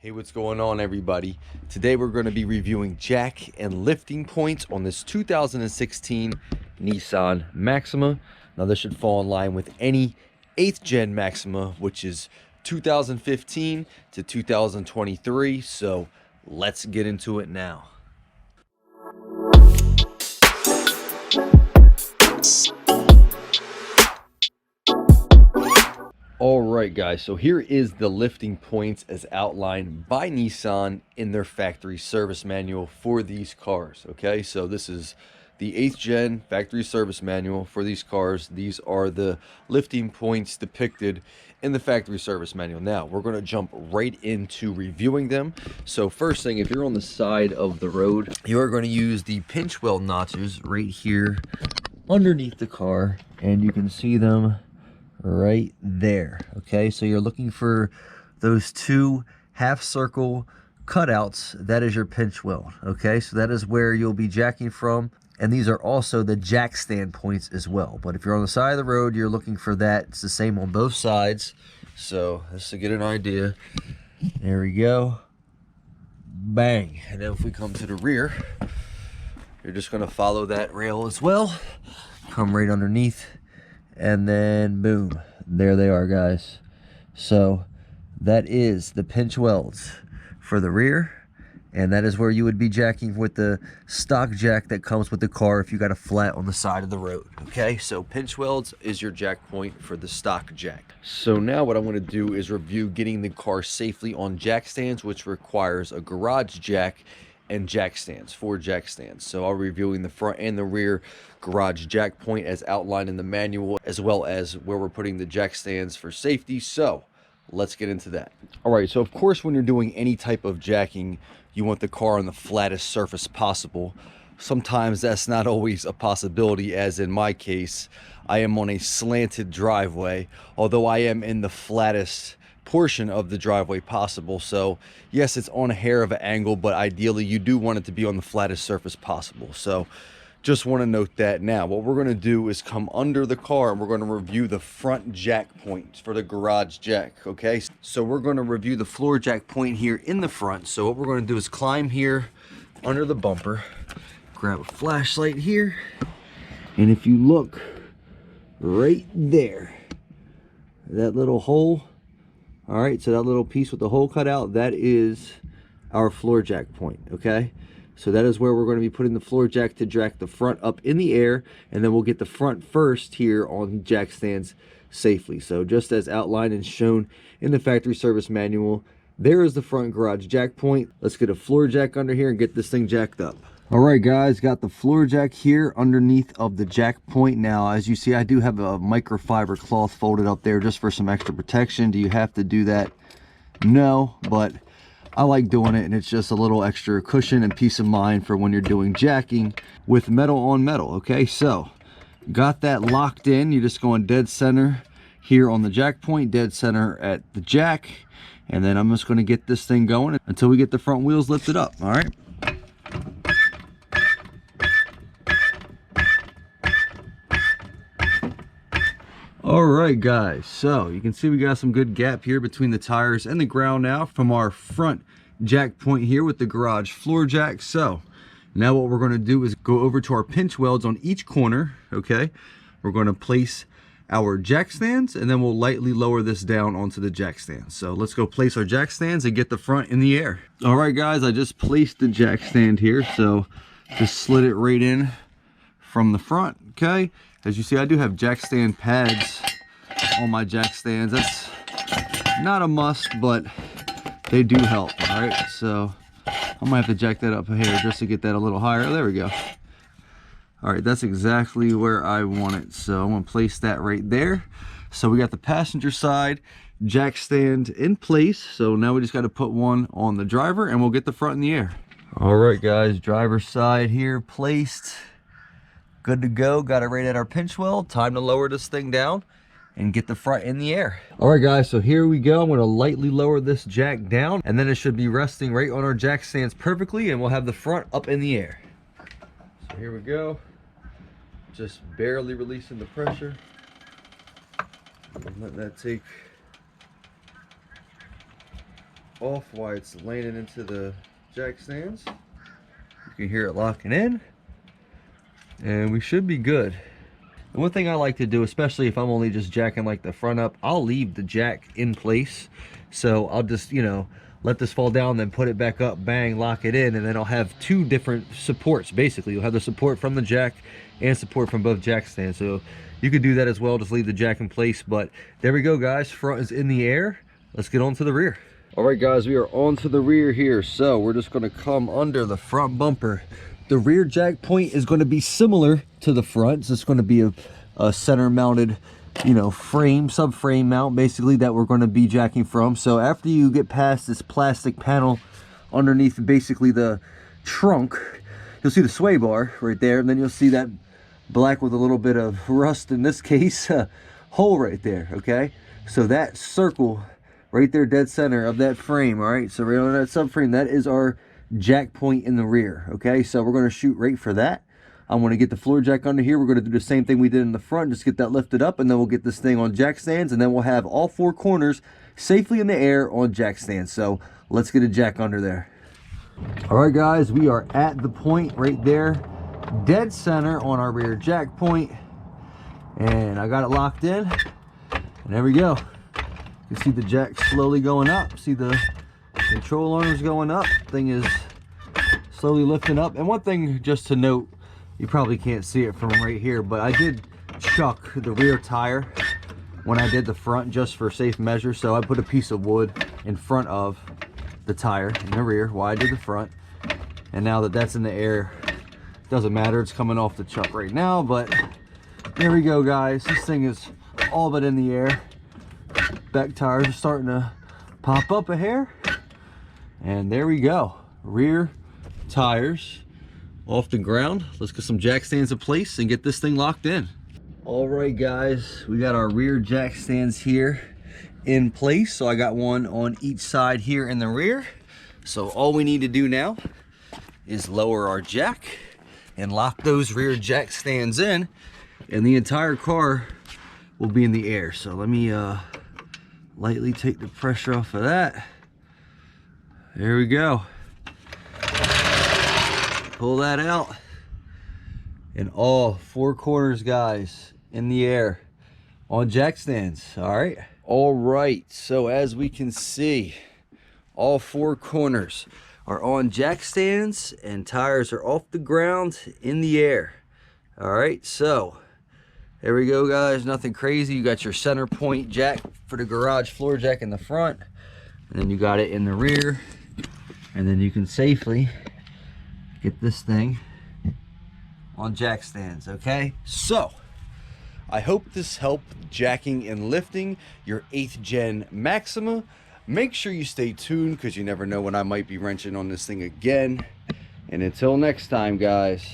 Hey, what's going on, everybody? Today we're going to be reviewing jack and lifting points on this 2016 Nissan Maxima. Now this should fall in line with any 8th gen Maxima, which is 2015 to 2023. So let's get into it now. All right, guys, so here is the lifting points as outlined by Nissan in their factory service manual for these cars. Okay, so this is the 8th gen factory service manual for these cars. These are the lifting points depicted in the factory service manual. Now we're going to jump right into reviewing them. So first thing, if you're on the side of the road, you are going to use the pinch weld notches right here underneath the car, and you can see them right there. Okay, so you're looking for those two half circle cutouts. That is your pinch weld. Okay, so that is where you'll be jacking from, and these are also the jack stand points as well. But if you're on the side of the road, you're looking for that. It's the same on both sides. So just to get an idea, there we go, bang. And then if we come to the rear, you're just going to follow that rail as well, come right underneath, and then boom, there they are, guys. So that is the pinch welds for the rear, and that is where you would be jacking with the stock jack that comes with the car if you got a flat on the side of the road. Okay, so pinch welds is your jack point for the stock jack. So now what I'm going to do is review getting the car safely on jack stands, which requires a garage jack and jack stands, 4 jack stands. So I'll be reviewing the front and the rear garage jack point as outlined in the manual, as well as where we're putting the jack stands for safety. So let's get into that. All right, so of course when you're doing any type of jacking, you want the car on the flattest surface possible. Sometimes that's not always a possibility, as in my case, I am on a slanted driveway, although I am in the flattest portion of the driveway possible. So yes, it's on a hair of an angle, but ideally you do want it to be on the flattest surface possible. So just want to note that. Now what we're going to do is come under the car and we're going to review the front jack points for the garage jack. Okay, so we're going to review the floor jack point here in the front. So what we're going to do is climb here under the bumper, grab a flashlight here, and if you look right there, that little hole, all right, so that little piece with the hole cut out, that is our floor jack point. Okay, so that is where we're going to be putting the floor jack to jack the front up in the air, and then we'll get the front first here on jack stands safely. So just as outlined and shown in the factory service manual, there is the front garage jack point. Let's get a floor jack under here and get this thing jacked up. All right, guys, got the floor jack here underneath of the jack point. Now, as you see, I do have a microfiber cloth folded up there just for some extra protection. Do you have to do that? No, but I like doing it, and it's just a little extra cushion and peace of mind for when you're doing jacking with metal on metal. Okay, so got that locked in. You're just going dead center here on the jack point, dead center at the jack, and then I'm just going to get this thing going until we get the front wheels lifted up. All right. All right, guys, so you can see we got some good gap here between the tires and the ground now from our front jack point here with the garage floor jack. So now what we're going to do is go over to our pinch welds on each corner. Okay, we're going to place our jack stands, and then we'll lightly lower this down onto the jack stands. So let's go place our jack stands and get the front in the air. All right, guys, I just placed the jack stand here, so just slid it right in from the front. Okay, as you see, I do have jack stand pads on my jack stands. That's not a must, but they do help. All right, so I might have to jack that up here just to get that a little higher. There we go. All right, that's exactly where I want it. So I'm gonna place that right there. So we got the passenger side jack stand in place. So now we just got to put one on the driver, and we'll get the front in the air. All right, guys, driver's side here placed. Good to go. Got it right at our pinch weld. Time to lower this thing down and get the front in the air. All right, guys, so here we go. I'm going to lightly lower this jack down, and then it should be resting right on our jack stands perfectly, and we'll have the front up in the air. So here we go. Just barely releasing the pressure. Let that take off while it's landing into the jack stands. You can hear it locking in, and we should be good. And one thing I like to do, especially if I'm only just jacking like the front up, I'll leave the jack in place. So I'll just, you know, let this fall down, then put it back up, bang, lock it in, and then I'll have two different supports. Basically, you'll have the support from the jack and support from both jack stands. So you could do that as well, just leave the jack in place. But there we go, guys. Front is in the air. Let's get on to the rear. All right, guys, we are on to the rear here. So we're just gonna come under the front bumper. The rear jack point is going to be similar to the front. So it's going to be a center mounted, you know, frame, subframe mount basically that we're going to be jacking from. So after you get past this plastic panel underneath basically the trunk, you'll see the sway bar right there, and then you'll see that black with a little bit of rust, in this case, hole right there. Okay, so that circle right there, dead center of that frame. All right, so right on that subframe, that is our jack point in the rear. Okay, so we're going to shoot right for that. I'm going to get the floor jack under here. We're going to do the same thing we did in the front, just get that lifted up, and then we'll get this thing on jack stands, and then we'll have all four corners safely in the air on jack stands. So let's get a jack under there. All right, guys, we are at the point right there, dead center on our rear jack point, and I got it locked in, and there we go. You see the jack slowly going up. See the control arms going up. Thing is slowly lifting up. And one thing just to note, you probably can't see it from right here, but I did chuck the rear tire when I did the front just for safe measure. So I put a piece of wood in front of the tire in the rear while I did the front. And now that that's in the air, it doesn't matter. It's coming off the chuck right now, but there we go, guys. This thing is all but in the air. Back tires are starting to pop up a hair. And there we go. Rear tires off the ground. Let's get some jack stands in place and get this thing locked in. All right, guys, we got our rear jack stands here in place. So I got one on each side here in the rear. So all we need to do now is lower our jack and lock those rear jack stands in, and the entire car will be in the air. So let me lightly take the pressure off of that. There we go. Pull that out, and all four corners, guys, in the air on jack stands. All right, so as we can see, all four corners are on jack stands and tires are off the ground in the air. All right, so there we go, guys. Nothing crazy. You got your center point jack for the garage floor jack in the front, and then you got it in the rear, and then you can safely get this thing on jack stands. Okay, so I hope this helped jacking and lifting your 8th gen Maxima. Make sure you stay tuned, because you never know when I might be wrenching on this thing again. And until next time, guys.